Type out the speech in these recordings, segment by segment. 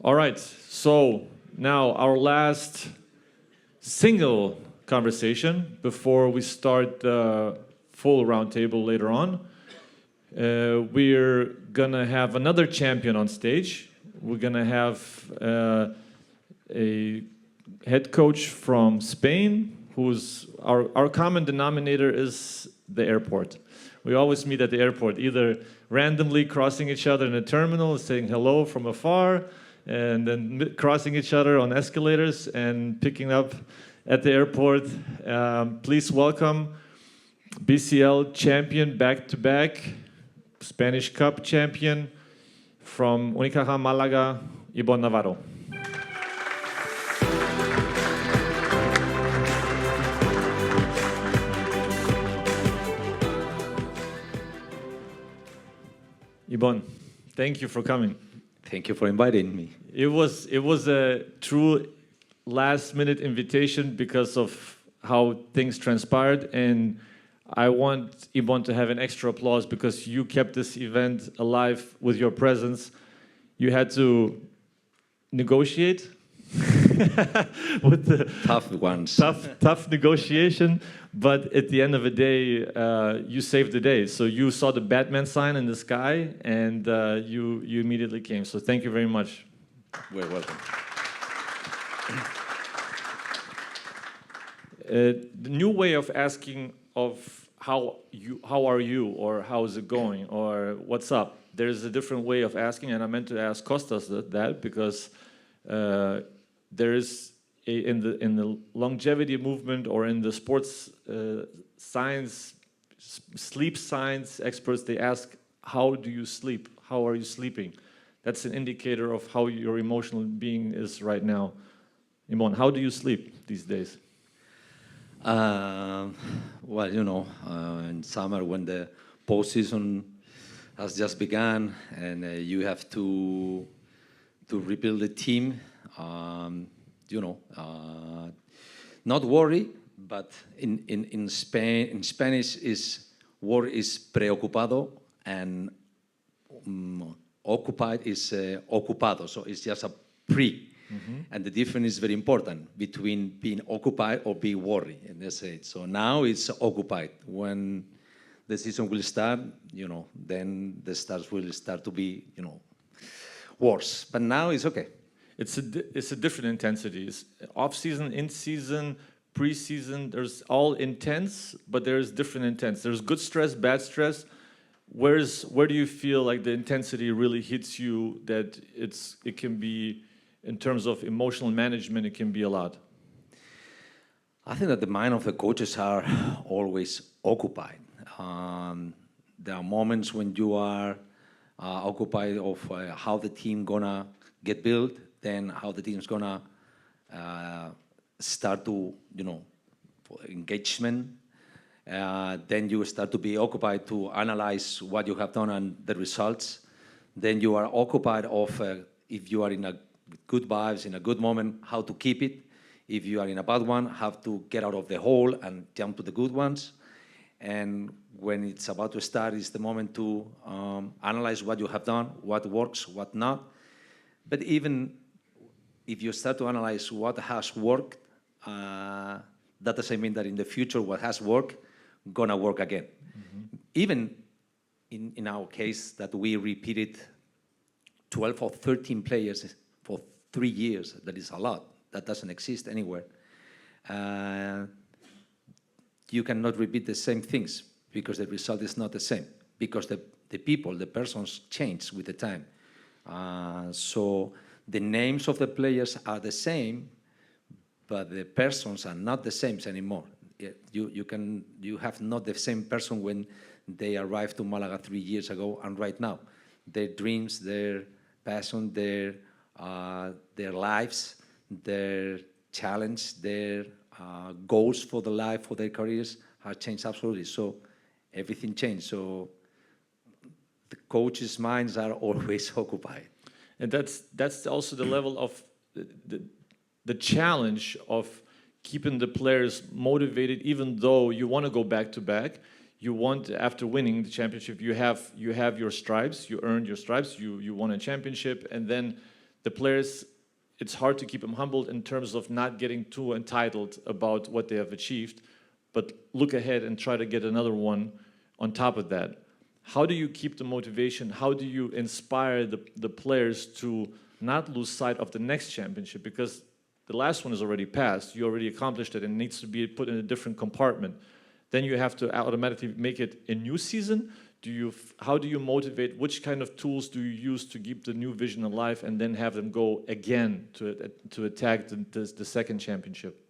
All right, so now our last single conversation before we start the full roundtable later on. We're gonna have another champion on stage. We're gonna have a head coach from Spain, who's our common denominator is the airport. We always meet at the airport, either randomly crossing each other in a terminal, saying hello from afar, and then crossing each other on escalators and picking up at the airport. Please welcome BCL champion back-to-back, Spanish Cup champion from Unicaja, Malaga, Ibon Navarro. Ibon, thank you for coming. Thank you for inviting me. It was a true last-minute invitation because of how things transpired, and I want Ibon to have an extra applause because you kept this event alive with your presence. You had to negotiate with the Tough ones. tough negotiation, but at the end of the day, you saved the day. So you saw the Batman sign in the sky, and you immediately came. So thank you very much. You're welcome. The new way of asking of how are you, or how's it going, or what's up. There's a different way of asking, and I meant to ask Kostas that because there is in the longevity movement or in the sports science, sleep science experts, they ask, how do you sleep? How are you sleeping? That's an indicator of how your emotional being is right now. Ibon, how do you sleep these days? Well, in summer when the postseason has just begun and you have to rebuild the team, not worry, but in Spanish worry is preocupado and occupied is ocupado, so it's just a pre. Mm-hmm. And the difference is very important between being occupied or being worried, and that's it. So now it's occupied. When the season will start, then the stars will start to be, worse. But now it's okay. It's a different intensity. It's off season, in season, pre-season. There's all intense, but there's different intense. There's good stress, bad stress. Where do you feel like the intensity really hits you? That it can be, in terms of emotional management, it can be a lot. I think that the mind of the coaches are always occupied. There are moments when you are occupied of how the team gonna get built, then how the team's gonna start to, engagement. Then you start to be occupied to analyze what you have done and the results. Then you are occupied of if you are in a good vibes, in a good moment, how to keep it. If you are in a bad one, how to get out of the hole and jump to the good ones. And when it's about to start, it's the moment to analyze what you have done, what works, what not. But even if you start to analyze what has worked, that doesn't mean that in the future what has worked gonna work again. Mm-hmm. Even in our case that we repeated 12 or 13 players for 3 years, that is a lot. That doesn't exist anywhere. You cannot repeat the same things because the result is not the same, because the people, the persons change with the time. So the names of the players are the same, but the persons are not the same anymore. You have not the same person when they arrived to Malaga 3 years ago and right now. Their dreams, their passion, their lives, their challenge, their goals for the life, for their careers have changed absolutely. So everything changed. So the coaches' minds are always occupied. And that's also the level of the challenge of keeping the players motivated, even though you want to go back to back. You want, after winning the championship, you have your stripes, you earned your stripes, you won a championship, and then the players, it's hard to keep them humbled in terms of not getting too entitled about what they have achieved, but look ahead and try to get another one on top of that. How do you keep the motivation? How do you inspire the players to not lose sight of the next championship? Because the last one is already passed. You already accomplished it and it needs to be put in a different compartment. Then you have to automatically make it a new season. How do you motivate? Which kind of tools do you use to keep the new vision alive and then have them go again to attack the second championship?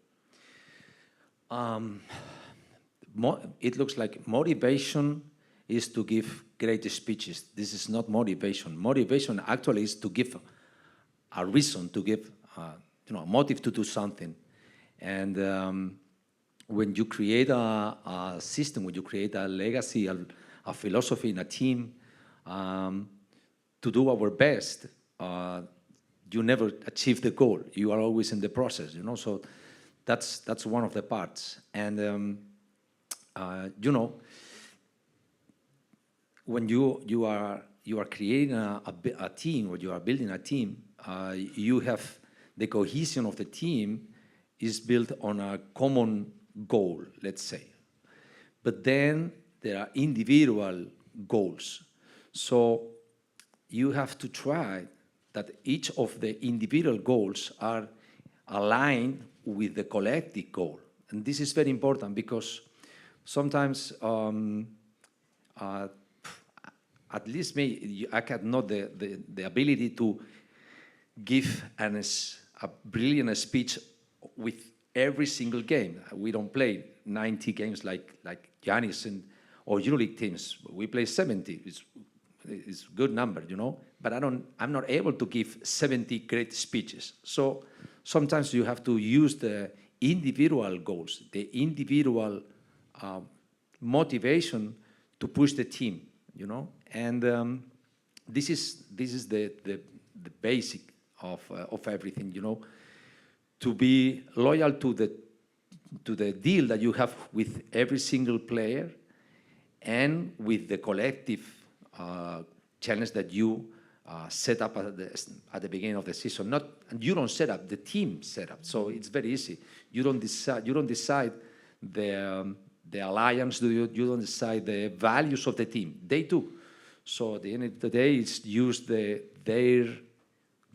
It looks like motivation is to give great speeches. This is not motivation. Motivation actually is to give a reason, to give a motive to do something. And when you create a system, when you create a legacy, a philosophy in a team, to do our best, you never achieve the goal. You are always in the process, So that's one of the parts. And when you are creating a team, or you are building a team, you have the cohesion of the team is built on a common goal, let's say. But then there are individual goals. So you have to try that each of the individual goals are aligned with the collective goal. And this is very important because sometimes, at least me, I have not the ability to give a brilliant speech with every single game. We don't play 90 games like Giannis or EuroLeague teams. We play 70. It's a good number, But I'm not able to give 70 great speeches. So sometimes you have to use the individual goals, the individual motivation to push the team, And this is the basic of everything, To be loyal to the deal that you have with every single player, and with the collective challenge that you set up at the beginning of the season. You don't set up, the team set up. So it's very easy. You don't decide the alliance. You don't decide the values of the team. They do. So at the end of the day, it's use their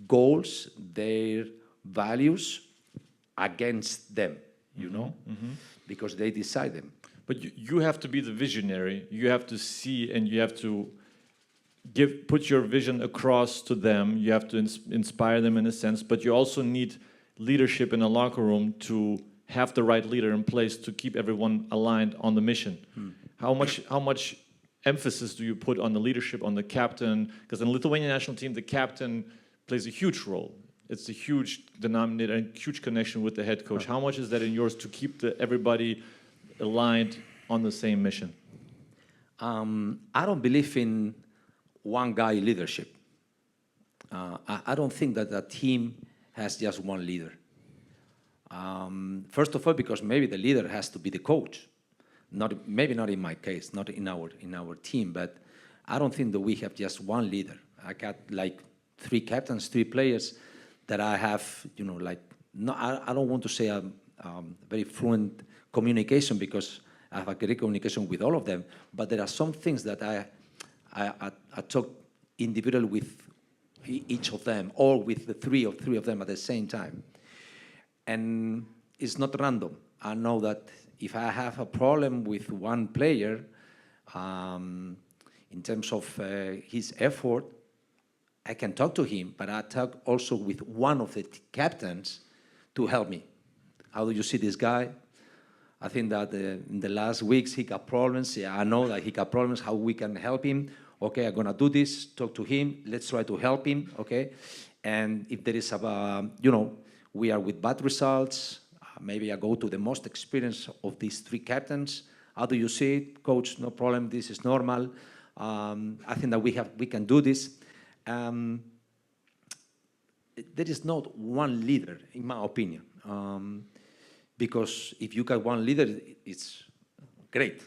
goals, their values against them, because they decide them. But you have to be the visionary. You have to see, and you have to put your vision across to them. You have to inspire them in a sense, but you also need leadership in a locker room to have the right leader in place to keep everyone aligned on the mission. How much emphasis do you put on the leadership, on the captain? Because in the Lithuanian national team, the captain plays a huge role. It's a huge denominator and huge connection with the head coach. How much is that in yours to keep everybody aligned on the same mission? I don't believe in one guy leadership. I don't think that a team has just one leader. First of all, because maybe the leader has to be the coach. Maybe not in my case, not in our team, but I don't think that we have just one leader. I got like 3 captains, 3 players that I have, I don't want to say a very fluent communication, because I have a great communication with all of them, but there are some things that I talk individually with each of them, or with the three of them at the same time. And it's not random. I know that if I have a problem with one player, in terms of his effort, I can talk to him, but I talk also with one of the captains to help me. How do you see this guy? I think that in the last weeks he got problems. Yeah, I know that he got problems. How we can help him? Okay, I'm gonna do this. Talk to him. Let's try to help him. Okay, and if there is we are with bad results, maybe I go to the most experienced of these 3 captains. How do you see it, coach? No problem. This is normal. I think that we can do this. There is not one leader, in my opinion, because if you got one leader, it's great,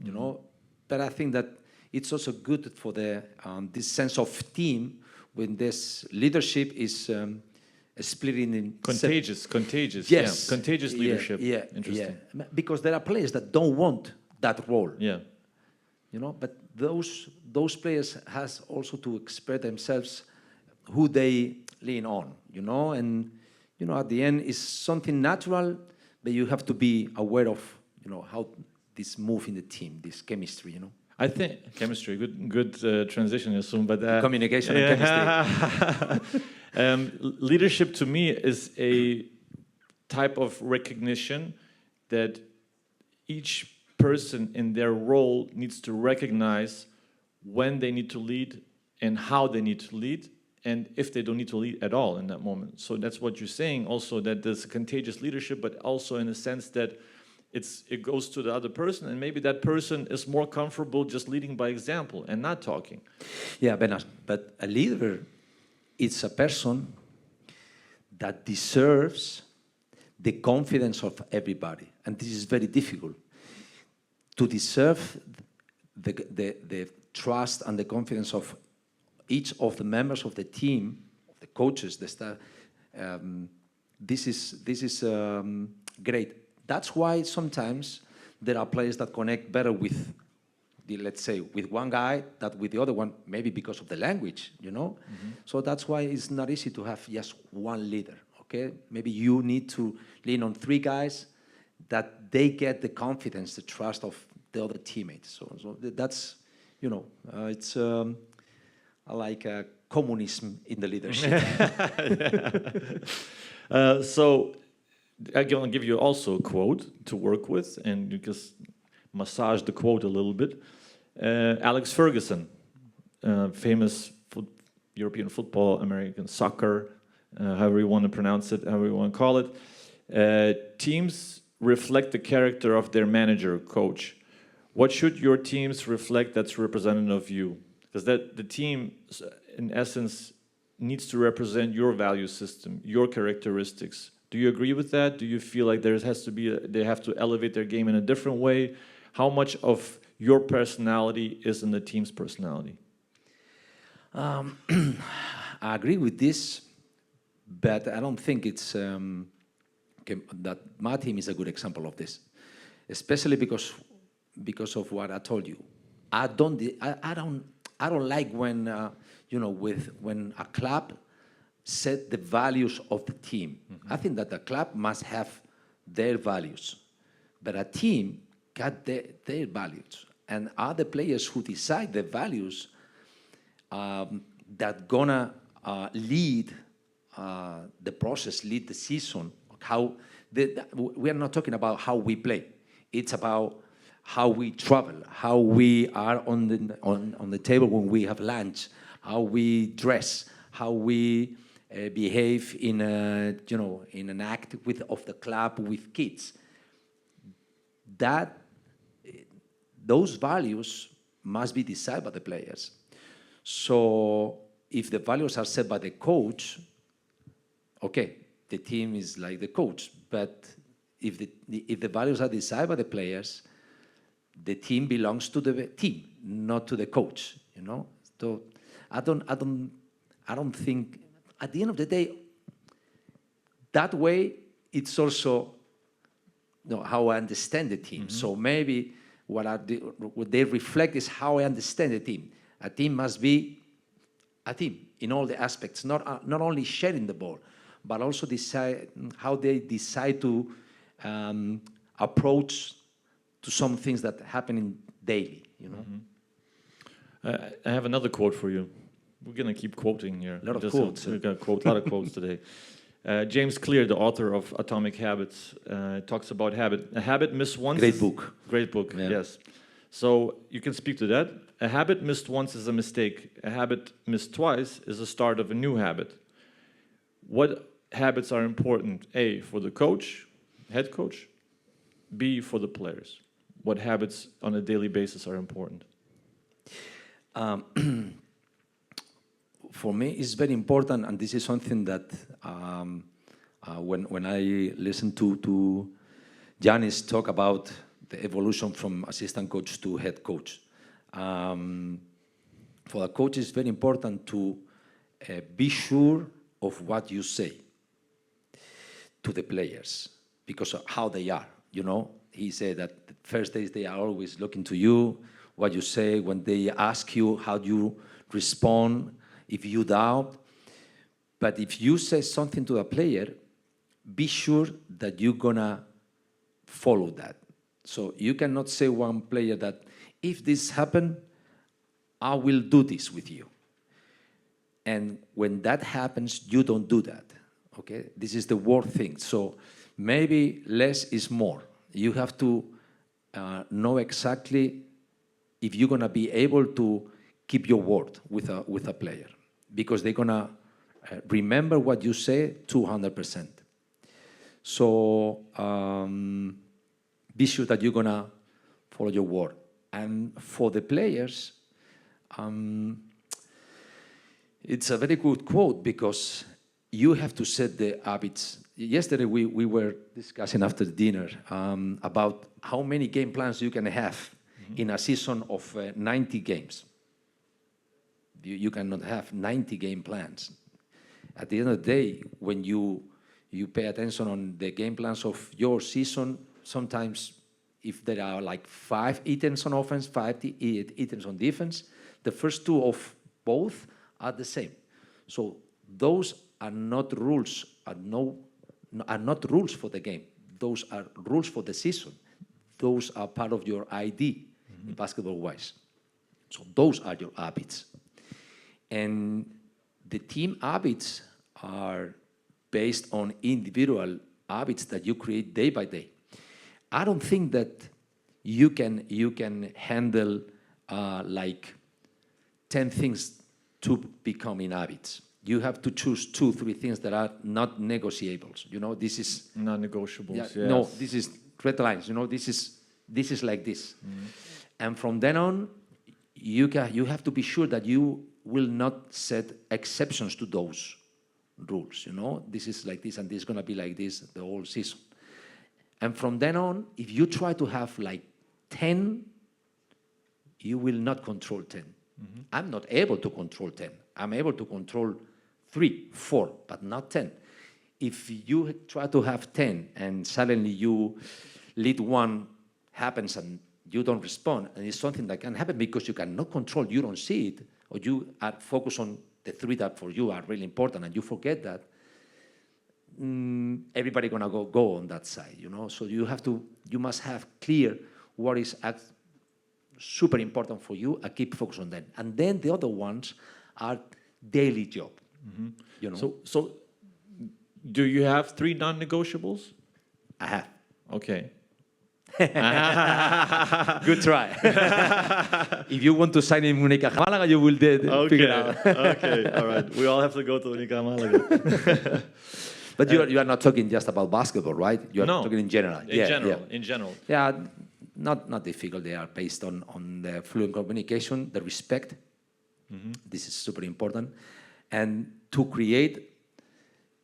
you know. But I think that it's also good for the this sense of team when this leadership is splitting in Contagious. Yes. Yeah. Contagious Yeah, leadership. Yeah. Interesting. Yeah. Because there are players that don't want that role. Yeah. You know, but those players has also to express themselves who they lean on, you know, and you know at the end it's something natural, but you have to be aware of, you know, how this move in the team, this chemistry, you know. I think chemistry, good transition, Yasum, but Communication and chemistry. Leadership to me is a type of recognition that each person in their role needs to recognize when they need to lead and how they need to lead, and if they don't need to lead at all in that moment. So that's what you're saying also, that there's a contagious leadership, but also in a sense that it goes to the other person, and maybe that person is more comfortable just leading by example and not talking. Yeah, Benas, but a leader is a person that deserves the confidence of everybody, and this is very difficult. To deserve the trust and the confidence of each of the members of the team, the coaches, the staff, this is great. That's why sometimes there are players that connect better with, let's say, with one guy than with the other one, maybe because of the language, you know? Mm-hmm. So that's why it's not easy to have just one leader, okay? Maybe you need to lean on 3 guys that they get the confidence, the trust of the other teammates. So that's, you know, it's like a communism in the leadership. So I'm going to give you also a quote to work with, and you just massage the quote a little bit. Alex Ferguson, famous European football, American soccer, however you want to pronounce it, however you want to call it. Teams reflect the character of their manager, coach. What should your teams reflect that's representative of you? Because the team, in essence, needs to represent your value system, your characteristics. Do you agree with that? Do you feel like they have to elevate their game in a different way? How much of your personality is in the team's personality? I agree with this, but I don't think it's that my team is a good example of this, especially because of what I told you. I don't like when when a club set the values of the team. Mm-hmm. I think that the club must have their values, but a team got their values, and are the players who decide the values that gonna lead the process, lead the season. We are not talking about how we play. It's about how we travel, how we are on the table when we have lunch, how we dress, how we behave in an act of the club with kids. Those values must be decided by the players. So if the values are set by the coach, okay, the team is like the coach. But if the values are decided by the players, the team belongs to the team, not to the coach. You know. So I don't think. At the end of the day, that way it's also how I understand the team. Mm-hmm. So maybe what they reflect is how I understand the team. A team must be a team in all the aspects, not only sharing the ball, but also decide how they decide to approach to some things that happen in daily. You know. Mm-hmm. I have another quote for you. We're going to keep quoting here. A lot of quotes. We're going to quote a lot of quotes today. James Clear, the author of Atomic Habits, talks about habit. A habit missed once. Great book. Great book, yeah. Yes. So you can speak to that. A habit missed once is a mistake. A habit missed twice is the start of a new habit. What habits are important? A, for the coach, head coach. B, for the players. What habits on a daily basis are important? For me, it's very important, and this is something that when I listen to Giannis talk about the evolution from assistant coach to head coach, for the coach, it's very important to be sure of what you say to the players because of how they are. He said that the first days they are always looking to you, what you say, when they ask you, how do you respond, if you doubt. But if you say something to a player, be sure that you're gonna follow that. So you cannot say one player that if this happen, I will do this with you. And when that happens, you don't do that. Okay, this is the word thing. So maybe less is more. You have to know exactly if you're gonna be able to keep your word with a player, because they're gonna remember what you say 200%. So be sure that you're gonna follow your word. And for the players, it's a very good quote because you have to set the habits. Yesterday we were discussing after dinner about how many game plans you can have in a season of 90 games. You cannot have 90 game plans. At the end of the day, when you pay attention on the game plans of your season, sometimes if there are like 5 items on offense, 5 items on defense, the first 2 of both are the same. So those are not rules, are not rules for the game. Those are rules for the season. Those are part of your ID, basketball-wise. So those are your habits. And the team habits are based on individual habits that you create day by day. I don't think that you can handle like 10 things to become in habits. You have to choose 2, 3 things that are not negotiables. This is non-negotiables. Yeah, yes. No, this is red lines. This is like this. And from then on, you have to be sure that you will not set exceptions to those rules. This is like this, and this is going to be like this the whole season. And from then on, if you try to have like 10, you will not control 10. I'm not able to control 10. I'm able to control 3, 4, but not 10. If you try to have 10 and suddenly you lead one happens and you don't respond, and it's something that can happen because you cannot control, you don't see it, or you are focused on the 3 that for you are really important and you forget that, everybody gonna go on that side, So you must have clear what is super important for you and keep focused on them. And then the other ones are daily job, So do you have 3 non-negotiables? I have. Okay. Good try. If you want to sign in Unicaja Malaga, you will figure it out. Okay, all right. We all have to go to Unicaja Malaga. But you are not talking just about basketball, right? You are talking in general. In general. Yeah, not difficult. They are based on the fluent communication, the respect. This is super important. And to create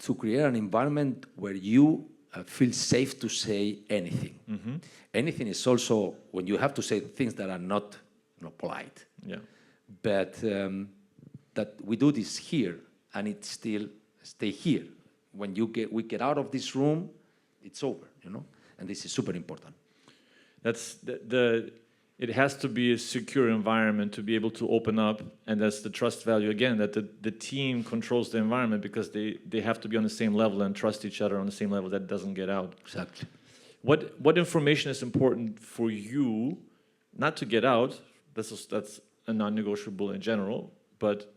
an environment where you feel safe to say anything. Anything is also when you have to say things that are not polite. Yeah. But that we do this here, and it still stay here. When we get out of this room, it's over, and this is super important. That's it has to be a secure environment to be able to open up, and that's the trust value again, that the team controls the environment because they have to be on the same level and trust each other on the same level. That doesn't get out. Exactly. What information is important for you not to get out? That's a non-negotiable in general, but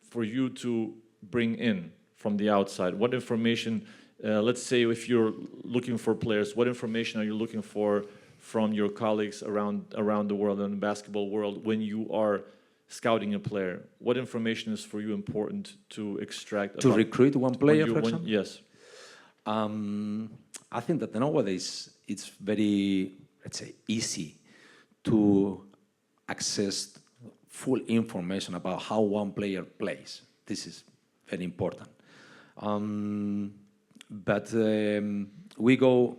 for you to bring in from the outside. What information? Let's say if you're looking for players, what information are you looking for from your colleagues around the world in the basketball world when you are scouting a player? What information is for you important to extract? To recruit one player, for example? Yes. I think that nowadays it's very, let's say, easy to access full information about how one player plays. This is very important. But we go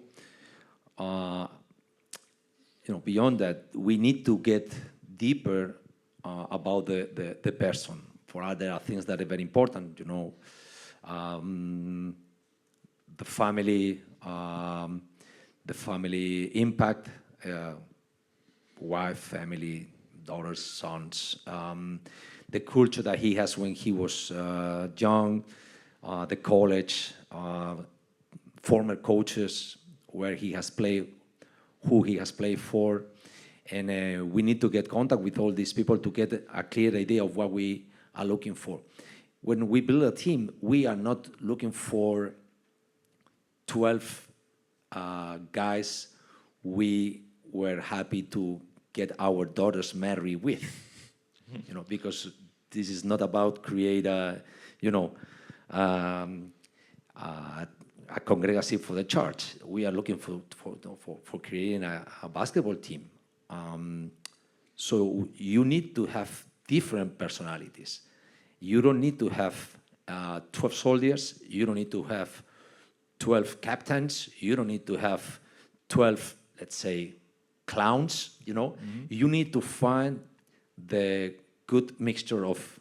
beyond that. We need to get deeper about the person. for other things that are very important, the family impact, wife, family, daughters, sons, the culture that he has when he was young, the college, former coaches, where he has played, who he has played for. And we need to get contact with all these people to get a clear idea of what we are looking for. When we build a team, we are not looking for 12 guys we were happy to get our daughters married with, because this is not about create a congregacy for the church. We are looking for creating a basketball team. So you need to have different personalities. You don't need to have 12 soldiers. You don't need to have 12 captains. You don't need to have 12, let's say, clowns. You need to find the good mixture of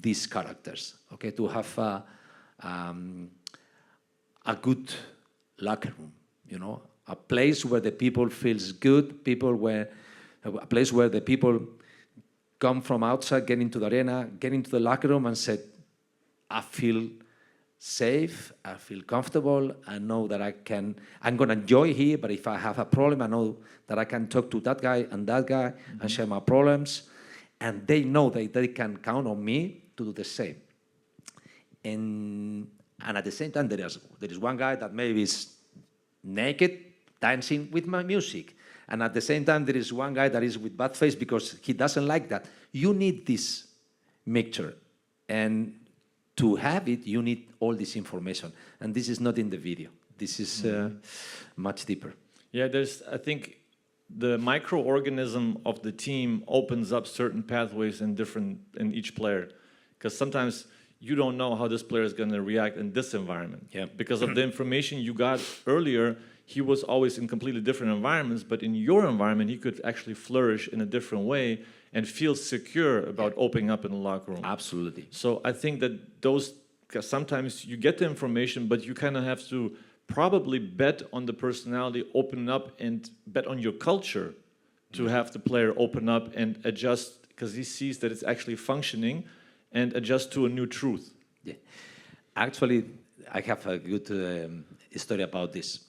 these characters. Okay, to have a good locker room. A place where the people feels good, a place where the people come from outside, get into the arena, get into the locker room and say, I feel safe, I feel comfortable, I know that I'm going to enjoy here, but if I have a problem, I know that I can talk to that guy and share my problems, and they know that they can count on me to do the same. And at the same time, there is one guy that maybe is naked, dancing with my music. And at the same time, there is one guy that is with bad face because he doesn't like that. You need this mixture. And to have it, you need all this information. And this is not in the video. This is much deeper. Yeah, I think the microorganism of the team opens up certain pathways in each player. Because sometimes you don't know how this player is going to react in this environment. Yeah. Because of the information you got earlier, he was always in completely different environments, but in your environment, he could actually flourish in a different way and feel secure about opening up in the locker room. Absolutely. So I think that because sometimes you get the information, but you kind of have to probably bet on the personality, open up, and bet on your culture to have the player open up and adjust, because he sees that it's actually functioning, and adjust to a new truth. Yeah. Actually, I have a good story about this.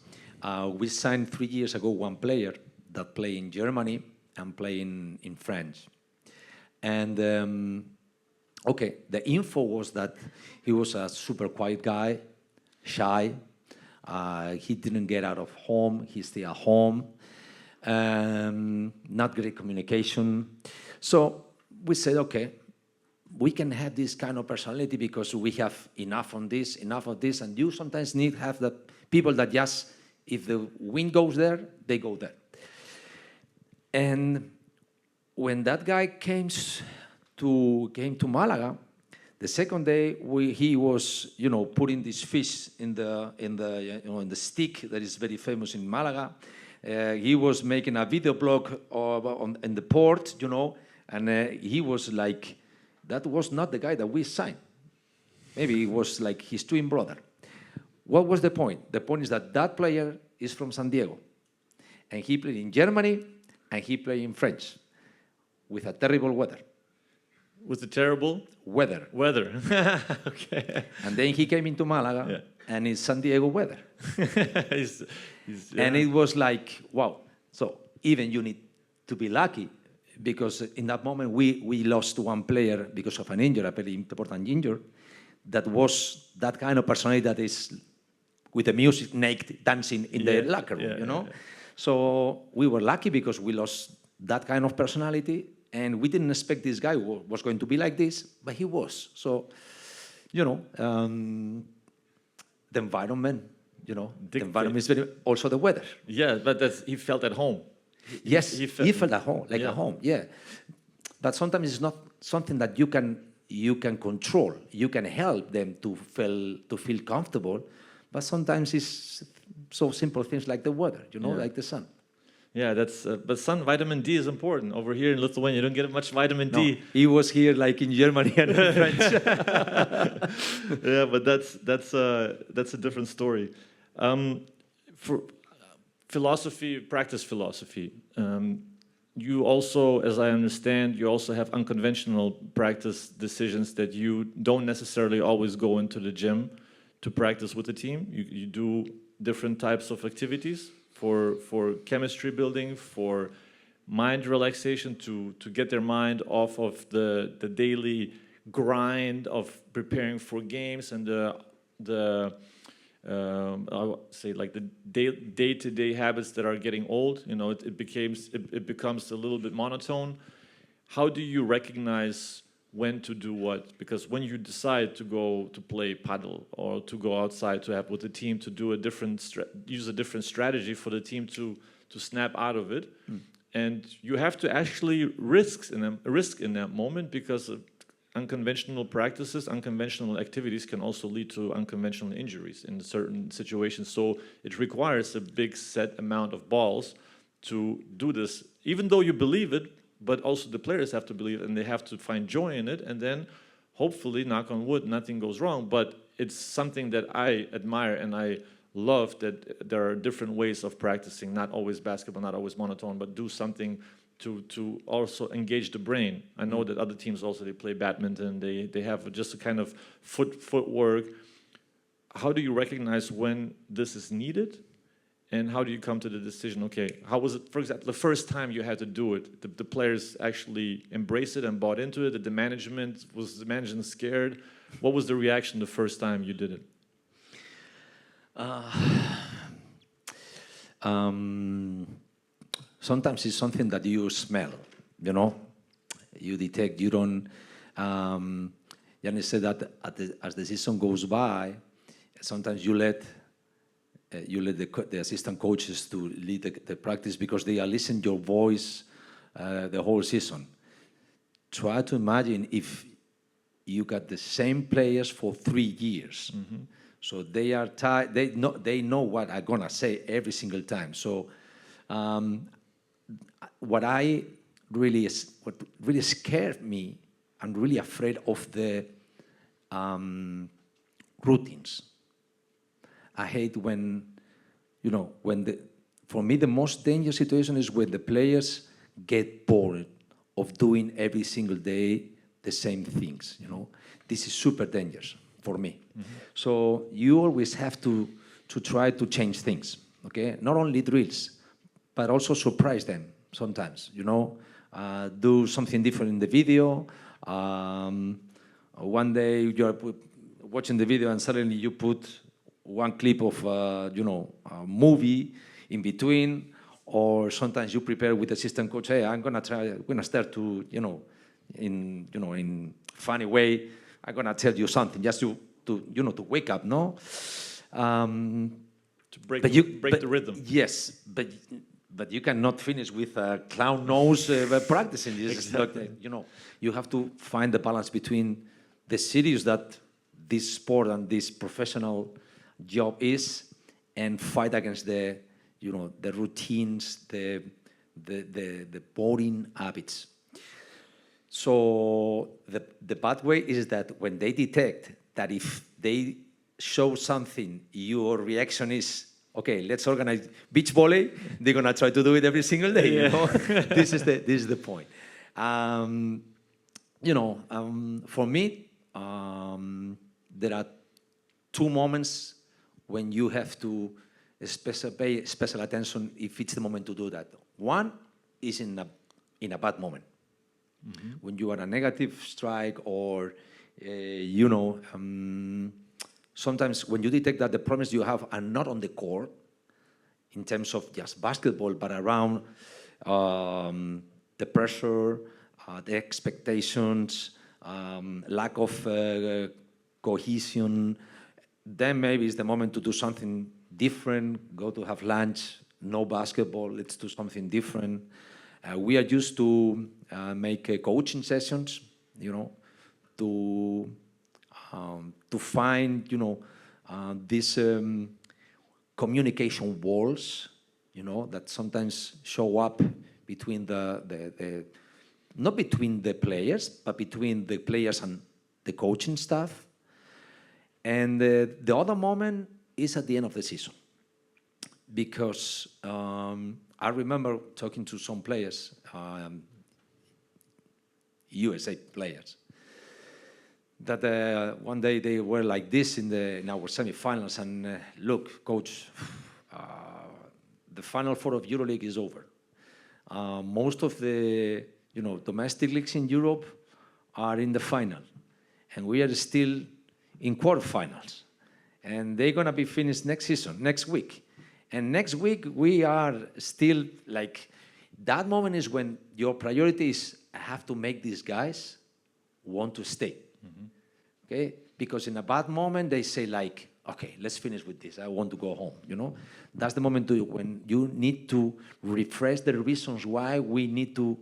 We signed 3 years ago one player that played in Germany and played in France. And, the info was that he was a super quiet guy, shy. He didn't get out of home. He stayed at home. Not great communication. So we said, okay, we can have this kind of personality because we have enough of this, and you sometimes need to have the people that just, if the wind goes there, they go there. And when that guy came to Malaga, the second day he was putting this fish in the stick that is very famous in Malaga. He was making a video blog in the port, and he was like, that was not the guy that we signed. Maybe it was like his twin brother. What was the point? The point is that player is from San Diego. And he played in Germany and he played in France with a terrible weather. With the terrible? Weather. Okay. And then he came into Malaga and it's San Diego weather. And it was like, wow. So even you need to be lucky, because in that moment we lost one player because of an injury, a very important injury, that was that kind of personality that is with the music naked dancing in the locker room, So we were lucky because we lost that kind of personality, and we didn't expect this guy was going to be like this, but he was. So, the environment, the environment is also the weather. Yeah, but he felt at home. Yes, he felt at home, at home, yeah. But sometimes it's not something that you can control. You can help them to feel comfortable, but sometimes it's so simple things like the weather, like the sun. Yeah, that's. But sun vitamin D is important. Over here in Lithuania, you don't get much vitamin No, D. he was here like in Germany and in French. Yeah, but that's a different story. For philosophy, practice philosophy. You also, as I understand, you also have unconventional practice decisions that you don't necessarily always go into the gym to practice with the team. You do different types of activities for chemistry building, for mind relaxation, to get their mind off of the daily grind of preparing for games and I would say like the day-to-day habits that are getting old. You know, it becomes a little bit monotone. How do you recognize when to do what? Because when you decide to go to play paddle or to go outside to have with the team to do use a different strategy for the team to snap out of it, and you have to actually risk in that moment, because unconventional practices, unconventional activities can also lead to unconventional injuries in certain situations. So it requires a big set amount of balls to do this, even though you believe it, but also the players have to believe it, and they have to find joy in it. And then hopefully, knock on wood, nothing goes wrong. But it's something that I admire and I love, that there are different ways of practicing, not always basketball, not always monotone, but do something to also engage the brain. I know that other teams also, they play badminton, they have just a kind of footwork. How do you recognize when this is needed, and how do you come to the decision, okay, how was it, for example, the first time you had to do it, the players actually embraced it and bought into it, was the management scared? What was the reaction the first time you did it? Sometimes it's something that you smell, you know, you detect, you don't, Yannis said that as the season goes by, sometimes you let the assistant coaches to lead the practice, because they are listening to your voice the whole season. Try to imagine if you got the same players for 3 years. Mm-hmm. So they are tired, they know what I'm gonna say every single time. So what really scared me, I'm really afraid of the routines. I hate when, for me the most dangerous situation is when the players get bored of doing every single day the same things, This is super dangerous for me. Mm-hmm. So you always have to try to change things, okay? Not only drills, but also surprise them sometimes, do something different in the video. One day you're watching the video and suddenly you put one clip of, a movie in between, or sometimes you prepare with assistant coach, hey, I'm gonna start to, in funny way, I'm gonna tell you something just to wake up, no? To break the rhythm. Yes, but you cannot finish with a clown nose practicing. Exactly. Not, you have to find the balance between the serious that this sport and this professional job is, and fight against the routines, the boring habits. So the bad way is that when they detect that if they show something, your reaction is, okay, let's organize beach volley. They're gonna try to do it every single day. Yeah. This is the point. For me, there are 2 moments when you have to pay special attention if it's the moment to do that. One is in a bad moment. Mm-hmm. When you are a negative strike, or sometimes when you detect that the problems you have are not on the court in terms of just basketball, but around the pressure, the expectations, lack of cohesion, then maybe it's the moment to do something different, go to have lunch, no basketball, let's do something different. We are used to make coaching sessions, to find, these communication walls, that sometimes show up between the not between the players, but between the players and the coaching staff. And the other moment is at the end of the season. Because I remember talking to some players, USA players, that one day they were like this in our semifinals, and look, coach, the Final Four of EuroLeague is over. Most of the domestic leagues in Europe are in the final, and we are still in quarterfinals, and they're gonna be finished next week. And next week, we are still like, that moment is when your priority is, I have to make these guys want to stay. Okay? Because in a bad moment, they say like, okay, let's finish with this. I want to go home, That's the moment when you need to refresh the reasons why we need to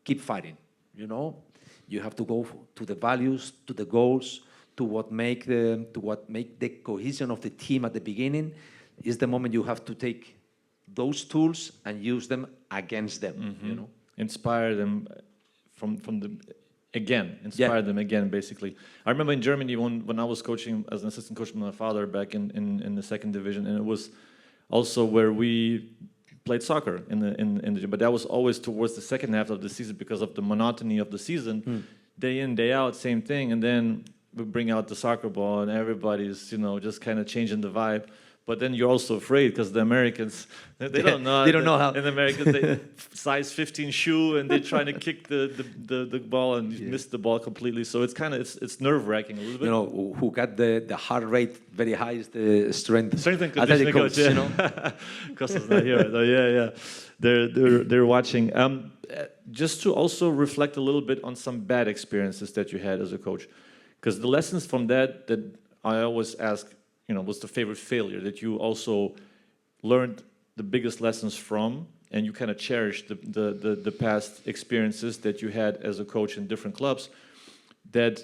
keep fighting, You have to go to the values, to the goals, to what make the cohesion of the team at the beginning. Is the moment you have to take those tools and use them against them, Inspire them inspire them again, basically. I remember in Germany when I was coaching as an assistant coach with my father back in the second division, and it was also where we played soccer in the gym, but that was always towards the second half of the season because of the monotony of the season, day in, day out, same thing, and then we bring out the soccer ball and everybody's, just kind of changing the vibe. But then you're also afraid because the Americans, they don't know. They don't know how. In America, they size 15 shoe and they're trying to kick the ball and you miss the ball completely. So it's kind of it's nerve wracking a little bit. Who got the heart rate very high is the strength and conditioning coach. Costa's not here. So yeah. They're watching. Just to also reflect a little bit on some bad experiences that you had as a coach, because the lessons from that I always ask. Was the favorite failure that you also learned the biggest lessons from, and you kind of cherished the past experiences that you had as a coach in different clubs that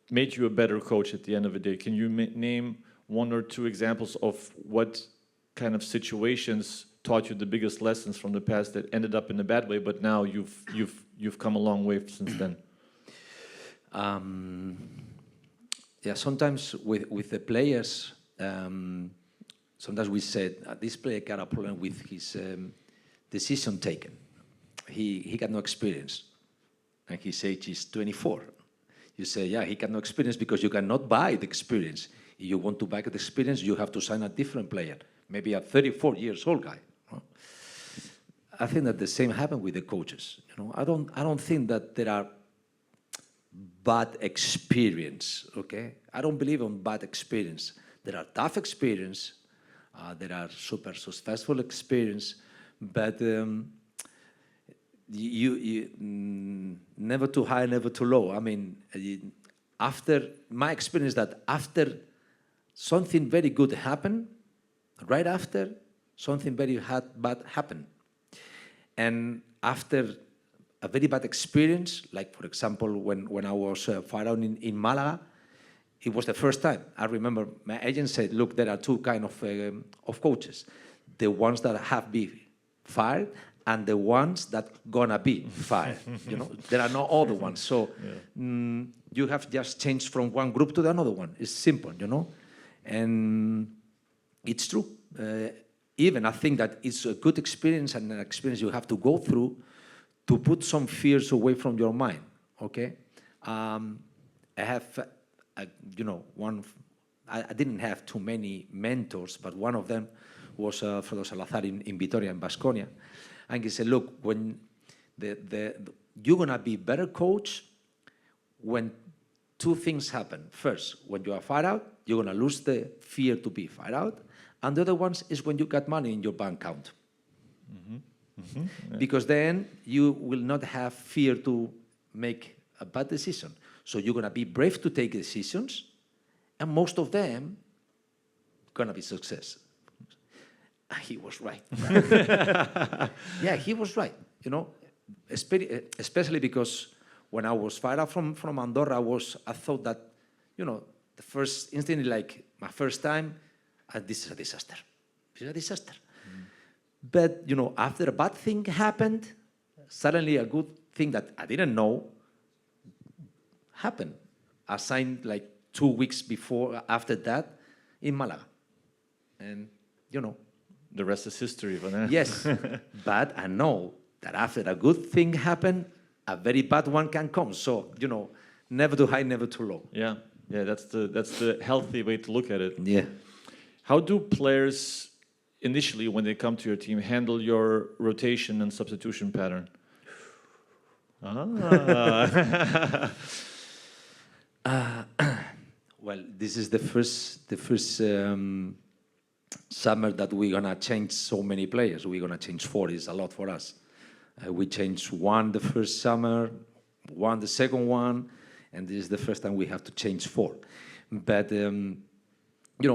made you a better coach at the end of the day? Can you name one or two examples of what kind of situations taught you the biggest lessons from the past that ended up in a bad way, but now you've come a long way since then? Sometimes with the players, sometimes we said this player got a problem with his decision taken. He got no experience, and his age is 24. You say, he got no experience because you cannot buy the experience. If you want to buy the experience, you have to sign a different player, maybe a 34 years old guy. I think that the same happened with the coaches. I don't think that there are bad experience, okay? I don't believe in bad experience. There are tough experience, there are super successful experience, but you never too high, never too low. I mean, after my experience, that after something very good happened, right after something very bad happened, and after a very bad experience, like for example, when I was fired out in Malaga, it was the first time. I remember my agent said, look, there are two kind of coaches. The ones that have been fired and the ones that gonna be fired. There are no other ones. So you have just changed from one group to the another one. It's simple, And it's true. Even I think that it's a good experience and an experience you have to go through to put some fears away from your mind, okay? I have, I didn't have too many mentors, but one of them was Fredo Salazar in Vitoria, in Baskonia. And he said, look, when you're going to be better coach when two things happen. First, when you are fired out, you're going to lose the fear to be fired out. And the other one is when you got money in your bank account. Because then you will not have fear to make a bad decision. So you're going to be brave to take decisions, and most of them going to be success. He was right. Yeah, he was right. Especially because when I was fired out from Andorra, I thought that, the first instinct, like my first time, this is a disaster. It's a disaster. But, after a bad thing happened, suddenly a good thing that I didn't know happened. I signed like 2 weeks after that in Malaga. And, The rest is history, Vanessa. yes, but I know that after a good thing happened, a very bad one can come. So, never too high, never too low. Yeah, that's the healthy way to look at it. Yeah. How do players initially, when they come to your team, handle your rotation and substitution pattern? Well, this is the first summer that we're gonna change so many players. We're gonna change 4. It's a lot for us. We changed 1 the first summer, 1 the second one, and this is the first time we have to change 4. But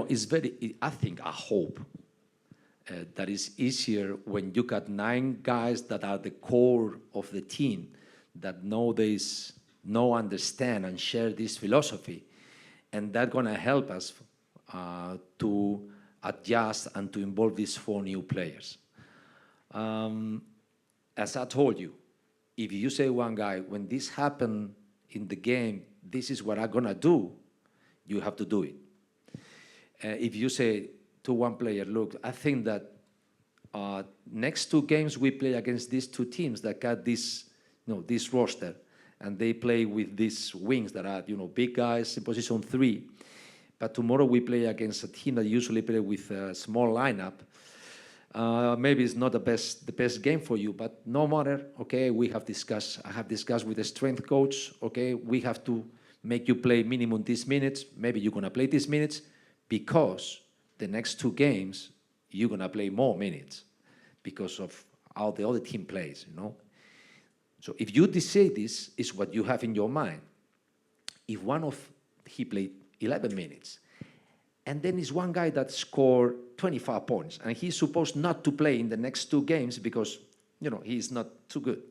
it's I hope that it's easier when you got 9 guys that are the core of the team, that understand and share this philosophy, and that's gonna help us to adjust and to involve these 4 new players. As I told you, if you say one guy, when this happened in the game, this is what I'm gonna do, you have to do it. If you say to one player, look, I think that next 2 games we play against these 2 teams that got this roster, and they play with these wings that are, big guys in position 3. But tomorrow we play against a team that usually play with a small lineup. Maybe it's not the best game for you, but no matter. Okay, I have discussed with the strength coach. Okay, we have to make you play minimum these minutes. Maybe you're gonna play these minutes because the next 2 games you're gonna play more minutes because of how the other team plays. So if you say this is what you have in your mind, if he played 11 minutes, and then is one guy that scored 25 points, and he's supposed not to play in the next 2 games because, he's not too good.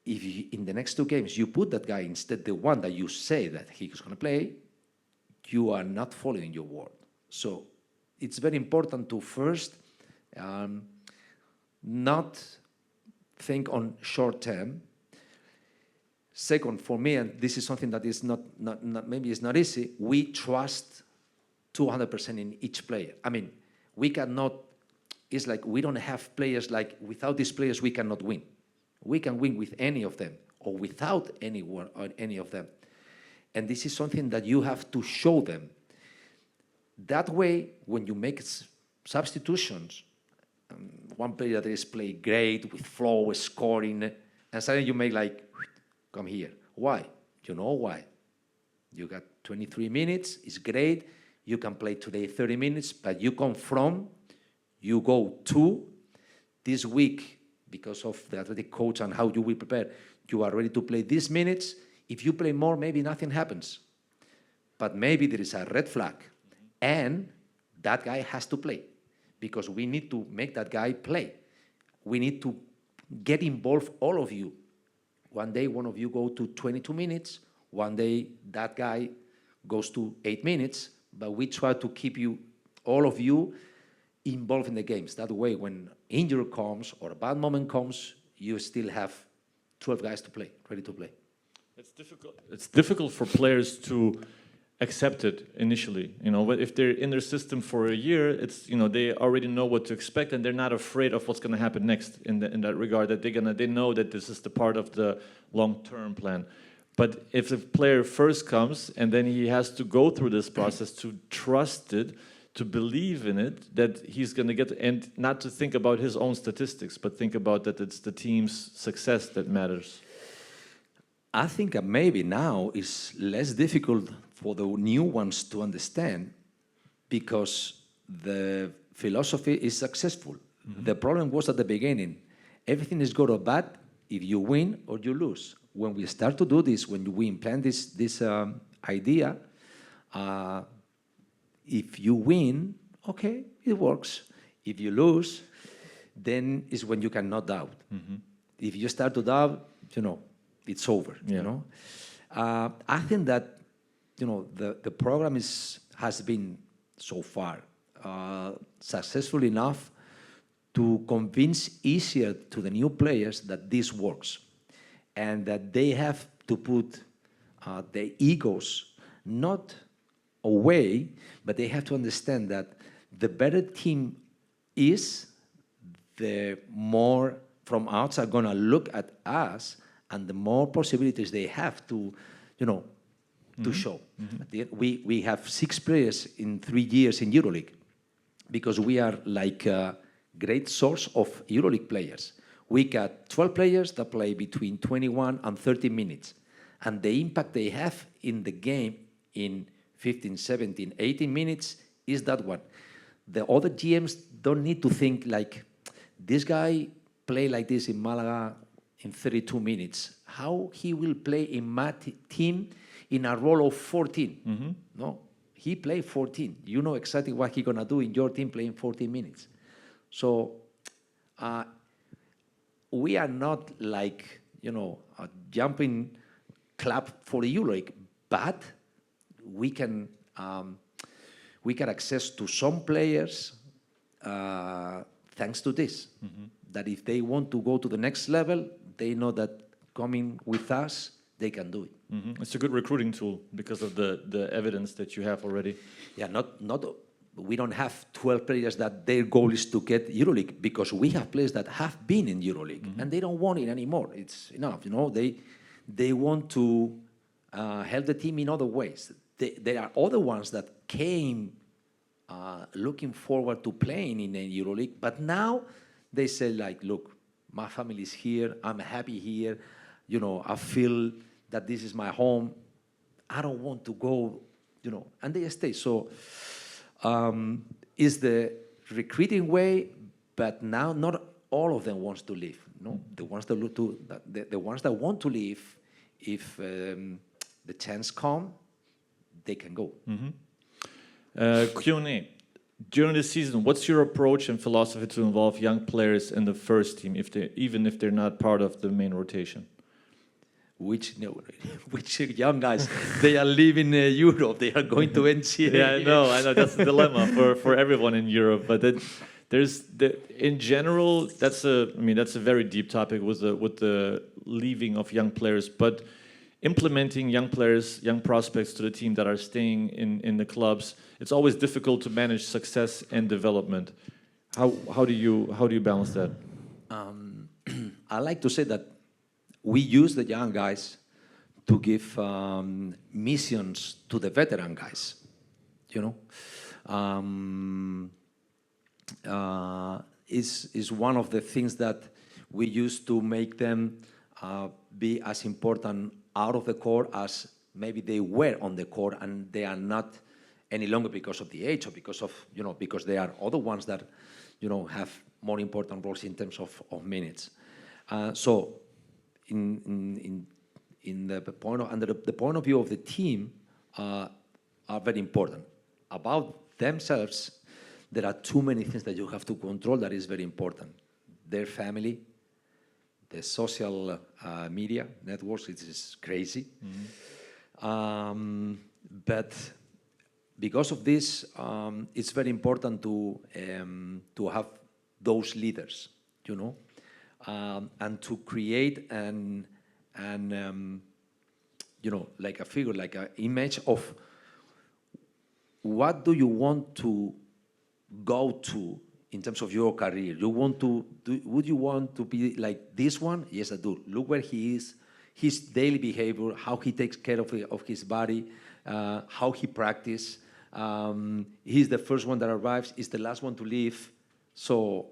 If in the next 2 games you put that guy instead the one that you say that he's going to play, you are not following your word. So it's very important to first not think on short term. Second, for me, and this is something that is not maybe it's not easy, we trust 200% in each player. I mean, we cannot, it's like we don't have players like, without these players we cannot win. We can win with any of them or without anyone or any of them. And this is something that you have to show them. That way, when you make substitutions, one player that is playing great with flow, scoring, and suddenly you make like, come here. Why? You know why? You got 23 minutes, it's great. You can play today 30 minutes, but you go to this week, because of the athletic coach and how you will prepare, you are ready to play these minutes. If you play more, maybe nothing happens. But maybe there is a red flag, and that guy has to play, because we need to make that guy play. We need to get involved, all of you. One day, one of you go to 22 minutes. One day, that guy goes to 8 minutes. But we try to keep all of you, involved in the games. That way, when injury comes or a bad moment comes, you still have 12 guys to play, ready to play. It's difficult. It's difficult for players to accept it initially. But if they're in their system for a year, it's they already know what to expect, and they're not afraid of what's going to happen next in that regard. That they know that this is the part of the long-term plan. But if the player first comes and then he has to go through this process to trust it, to believe in it, that he's going to get, and not to think about his own statistics, but think about that it's the team's success that matters. I think maybe now it's less difficult for the new ones to understand, because the philosophy is successful. Mm-hmm. The problem was at the beginning. Everything is good or bad if you win or you lose. When we start to do this, when we implant this idea, if you win, okay, it works. If you lose, then is when you cannot doubt. Mm-hmm. If you start to doubt, it's over. Yeah. I think that the program has been so far successful enough to convince easier to the new players that this works, and that they have to put their egos not away, but they have to understand that the better team is, the more from outside going to look at us, and the more possibilities they have to, to show. We have 6 players in 3 years in EuroLeague, because we are like a great source of EuroLeague players. We got 12 players that play between 21 and 30 minutes. And the impact they have in the game in 15, 17, 18 minutes is that one. The other GMs don't need to think like, this guy play like this in Malaga in 32 minutes. How he will play in my team in a role of 14? No, he played 14. You know exactly what he's going to do in your team playing 14 minutes. So we are not like, a jumping club for the EuroLeague, but we can access to some players thanks to this. That if they want to go to the next level, they know that coming with us, they can do it. It's a good recruiting tool because of the evidence that you have already. Yeah, we don't have 12 players that their goal is to get EuroLeague, because we have players that have been in EuroLeague and they don't want it anymore. It's enough, They want to help the team in other ways. There are other ones that came looking forward to playing in a EuroLeague, but now they say like, look, my family is here, I'm happy here, I feel that this is my home, I don't want to go, and they stay. So is the recruiting way, but now not all of them wants to leave. The ones that the ones that want to leave, if the chance come, they can go. Q&A. During the season, what's your approach and philosophy to involve young players in the first team, even if they're not part of the main rotation? Which young guys? They are leaving Europe. They are going to NCAA. Yeah, I know. That's the dilemma for everyone in Europe. But in general, that's a very deep topic with the leaving of young players. But implementing young players, young prospects to the team that are staying in the clubs, it's always difficult to manage success and development. How do you balance that? I like to say that we use the young guys to give missions to the veteran guys. Is one of the things that we use to make them be as important out of the court as maybe they were on the court, and they are not any longer because of the age or because of because there are other ones that have more important roles in terms of minutes. So in the point of, under the point of view of the team are very important. About themselves, there are too many things that you have to control that is very important. Their family, the social media networks, it is crazy. But because of this, it's very important to have those leaders, and to create like a figure, like an image of what do you want to go to in terms of your career. Would you want to be like this one? Yes, I do. Look where he is, his daily behavior, how he takes care of his body, how he practices. He's the first one that arrives, he's the last one to leave. So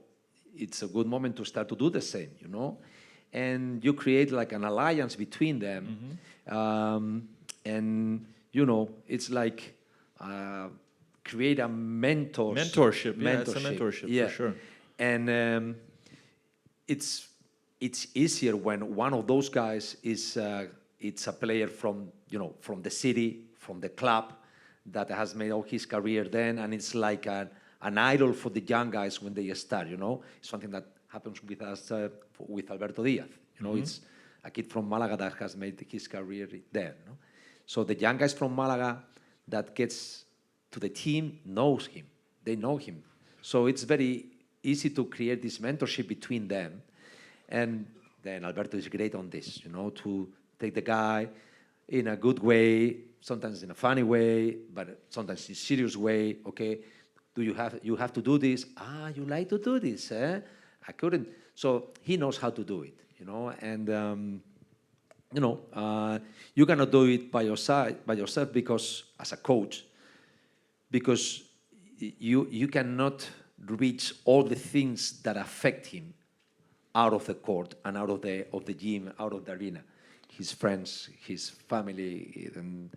it's a good moment to start to do the same, And you create like an alliance between them. And, it's like create a mentorship. Yeah, it's a mentorship, for sure. And it's easier when one of those guys is it's a player from the city, from the club, that has made all his career then, and it's like an idol for the young guys when they start. It's something that happens with us with Alberto Diaz. It's a kid from Malaga that has made his career there. So the young guys from Malaga that gets to the team knows him. They know him. So it's very easy to create this mentorship between them. And then Alberto is great on this, to take the guy in a good way, sometimes in a funny way, but sometimes in a serious way. Okay, you have to do this? You like to do this, eh? I couldn't. So he knows how to do it, and you cannot do it by yourself because as a coach, because you cannot reach all the things that affect him out of the court and out of the gym, out of the arena. His friends, his family, and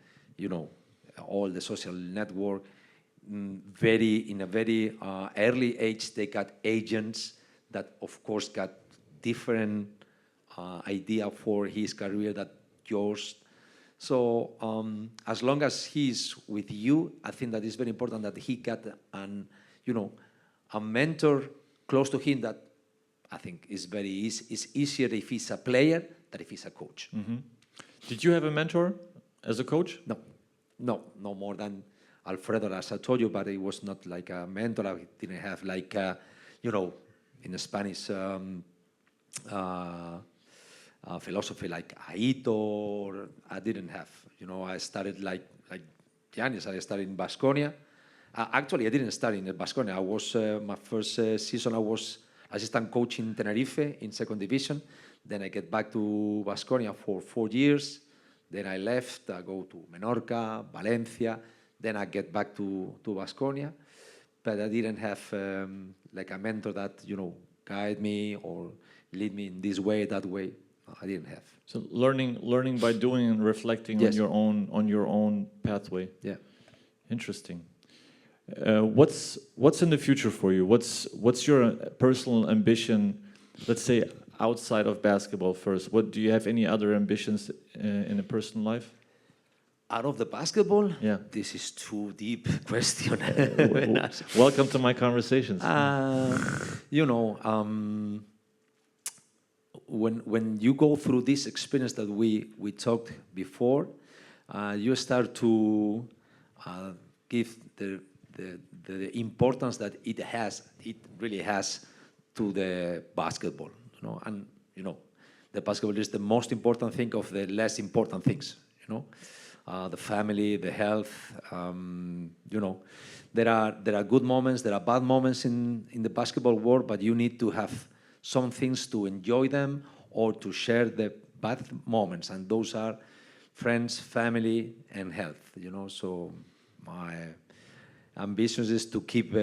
all the social network. In a very early age, they got agents that, of course, got different idea for his career than yours. So as long as he's with you, I think that it's very important that he got a mentor close to him that I think is very easy. It's easier if he's a player than if he's a coach. Mm-hmm. Did you have a mentor as a coach? No more than Alfredo, as I told you, but it was not like a mentor. I didn't have like, in Spanish philosophy like Aito. I didn't have. I started like Giannis. I started in Baskonia. Actually, I didn't start in Baskonia. I was my first season. I was assistant coach in Tenerife in second division. Then I get back to Baskonia for 4 years. Then I left. I go to Menorca, Valencia. Then I get back to Baskonia. But I didn't have like a mentor that guide me or lead me in this way, that way. I didn't have. So learning by doing and reflecting Yes. on your own pathway. Yeah. Interesting. What's in the future for you? What's your personal ambition? Let's say outside of basketball first. What do you have any other ambitions in a personal life? Out of the basketball? Yeah. This is too deep question. Welcome to my conversations. When you go through this experience that we talked before, you start to give the importance that it really has to the basketball. And the basketball is the most important thing of the less important things. The family, the health. There are good moments, there are bad moments in the basketball world, but you need to have some things to enjoy them or to share the bad moments, and those are friends, family, and health. So my ambition is to keep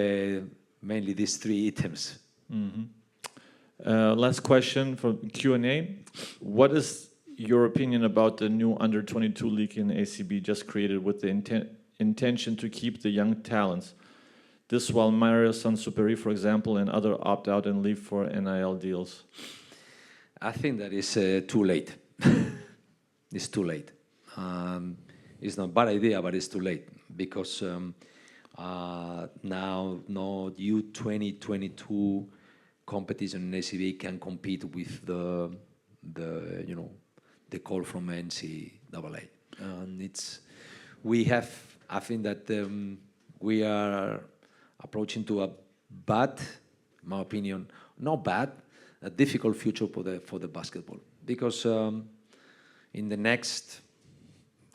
mainly these 3 items. Mm-hmm. Last question from Q&A. What is your opinion about the new under-22 league in ACB just created with the intention to keep the young talents? This while Mario Sansuperi, for example, and other opt out and leave for NIL deals. I think that is too late. It's too late. It's not a bad idea, but it's too late because now no U2022 competition in ACB can compete with the call from NCAA. And I think that we are approaching to a bad, in my opinion, not bad, a difficult future for the basketball. Because in the next,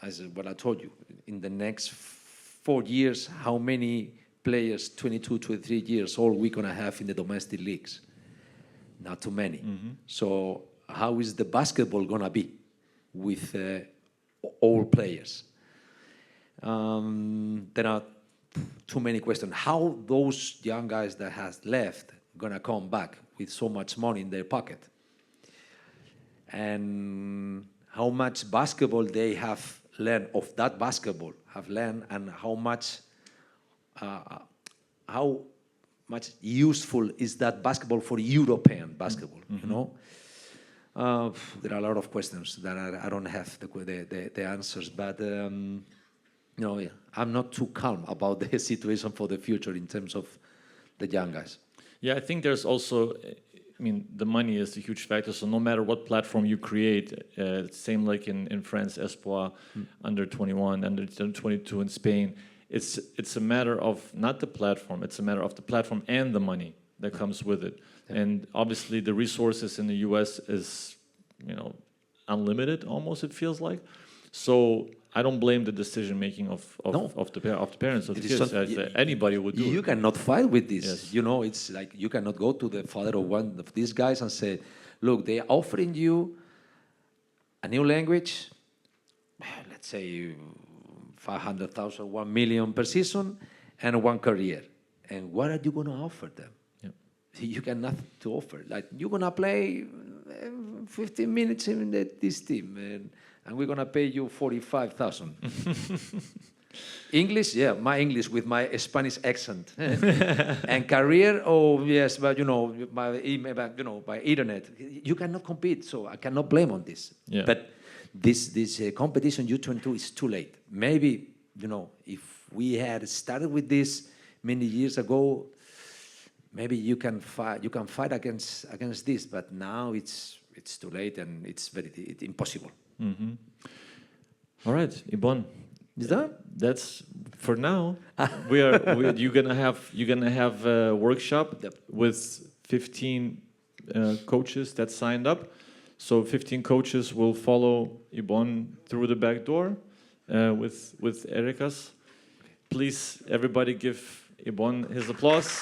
as what I told you, in the next 4 years, how many players, 22, 23 years old, we're going to have in the domestic leagues? Not too many. Mm-hmm. So how is the basketball going to be with all players? There are too many questions. How those young guys that has left going to come back with so much money in their pocket? And how much basketball they have learned of that basketball, and how much useful is that basketball for European basketball, mm-hmm. There are a lot of questions that I don't have the answers, but I'm not too calm about the situation for the future in terms of the young guys. Yeah, I think there's also, the money is a huge factor. So no matter what platform you create, same like in France, Espoir, under 21, under 22 in Spain, it's a matter of not the platform, it's a matter of the platform and the money. that comes with it. And obviously the resources in the US is, unlimited almost, it feels like. So I don't blame the decision making of the parents of the kids, as anybody would do. You cannot fight with this. Yes. It's like you cannot go to the father of one of these guys and say, look, they are offering you a new language, let's say 500,000, 1 million per season, and one career. And what are you going to offer them? You got nothing to offer. Like, you're going to play 15 minutes in this team, and we're going to pay you 45,000. English, my English with my Spanish accent. And career, yes, but, by internet. You cannot compete, so I cannot blame on this. Yeah. But this competition U22 is too late. Maybe, if we had started with this many years ago, maybe you can fight against this, but now it's too late and it's impossible. Mm-hmm. All right, Ibon. Is that? That's for now. You're gonna have a workshop with 15 coaches that signed up. So 15 coaches will follow Ibon through the back door with Erica's. Please, everybody, give Ibon his applause.